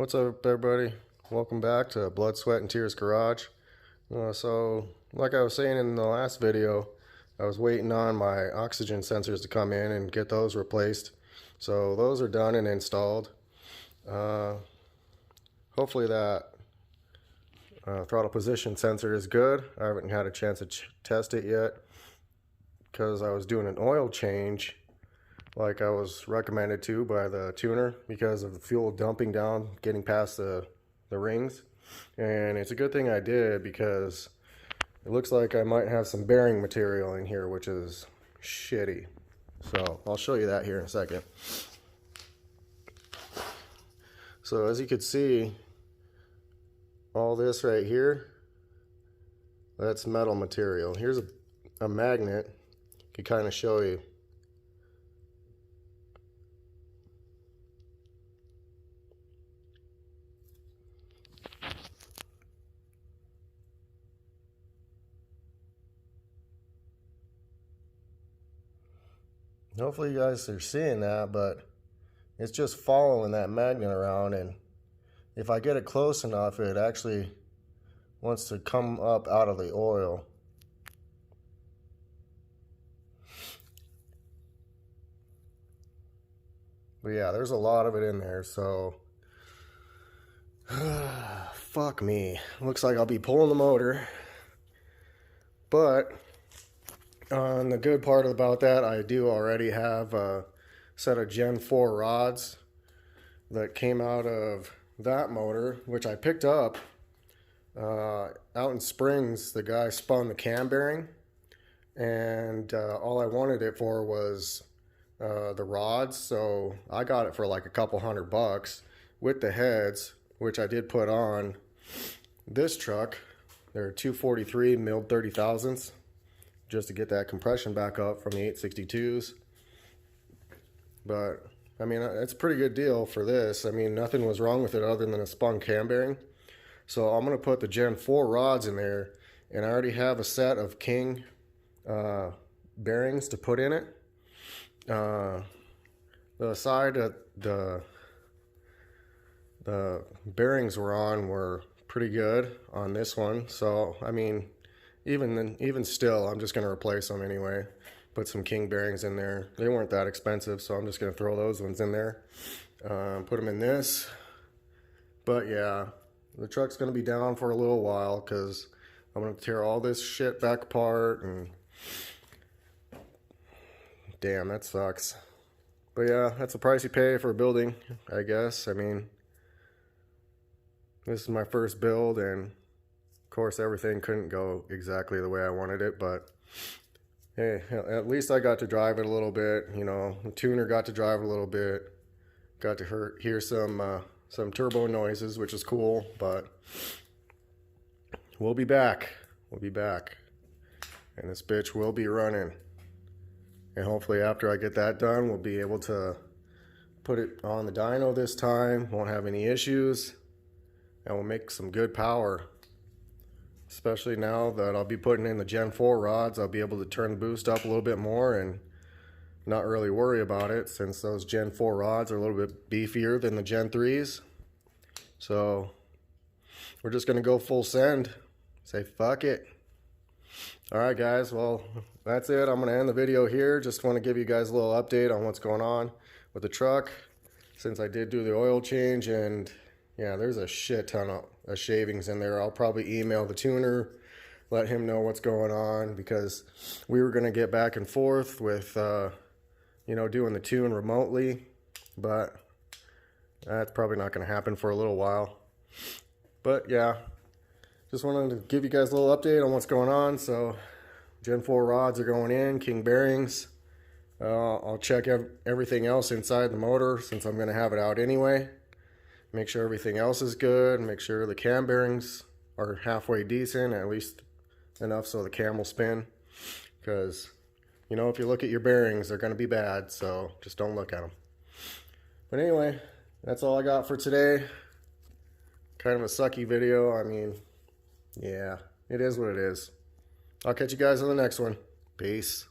What's up, everybody? Welcome back to Blood, Sweat, and Tears Garage. So, like I was saying in the last video, I was waiting on my oxygen sensors to come in and get those replaced. So those are done and installed. Hopefully that throttle position sensor is good. I haven't had a chance to test it yet because I was doing an oil change like I was recommended to by the tuner because of the fuel dumping down, getting past the rings. And it's a good thing I did because it looks like I might have some bearing material in here, which is shitty. So I'll show you that here in a second. So as you can see, all this right here, that's metal material. Here's a magnet to kind of show you. Hopefully you guys are seeing that, but it's just following that magnet around, and if I get it close enough, it actually wants to come up out of the oil. But yeah, there's a lot of it in there, so fuck me. Looks like I'll be pulling the motor, but the good part about that, I do already have a set of Gen 4 rods that came out of that motor, which I picked up out in Springs. The guy spun the cam bearing, and all I wanted it for was the rods, so I got it for like a couple $100 with the heads, which I did put on this truck. They're 243 milled 30 thousandths, just to get that compression back up from the 862s. But I mean, it's a pretty good deal for this. I mean, nothing was wrong with it other than a spun cam bearing. So I'm going to put the Gen 4 rods in there, and I already have a set of King bearings to put in it. The side that the bearings were on were pretty good on this one. So I mean, even still, I'm just going to replace them anyway. Put some King bearings in there. They weren't that expensive, so I'm just going to throw those ones in there. Put them in this. But yeah, the truck's going to be down for a little while because I'm going to tear all this shit back apart, and damn, that sucks. But yeah, that's the price you pay for a building, I guess. I mean, this is my first build, and of course everything couldn't go exactly the way I wanted it, but hey, at least I got to drive it a little bit. You know, the tuner got to drive it a little bit. Got to hear some turbo noises, which is cool, but we'll be back. We'll be back. And this bitch will be running. And hopefully after I get that done, we'll be able to put it on the dyno this time. Won't have any issues. And we'll make some good power. Especially now that I'll be putting in the Gen 4 rods, I'll be able to turn the boost up a little bit more and not really worry about it, since those Gen 4 rods are a little bit beefier than the Gen 3s. So we're just going to go full send. Say fuck it. Alright guys, well that's it. I'm going to end the video here. Just want to give you guys a little update on what's going on with the truck, since I did do the oil change, and yeah, there's a shit ton of shavings in there. I'll probably email the tuner, let him know what's going on, because we were going to get back and forth with, you know, doing the tune remotely, but that's probably not going to happen for a little while. But yeah, just wanted to give you guys a little update on what's going on. So Gen 4 rods are going in, King bearings. I'll check everything else inside the motor, since I'm going to have it out anyway. Make sure everything else is good. Make sure the cam bearings are halfway decent, at least enough so the cam will spin. Because, you know, if you look at your bearings, they're going to be bad, so just don't look at them. But anyway, that's all I got for today. Kind of a sucky video. I mean, yeah, it is what it is. I'll catch you guys on the next one. Peace.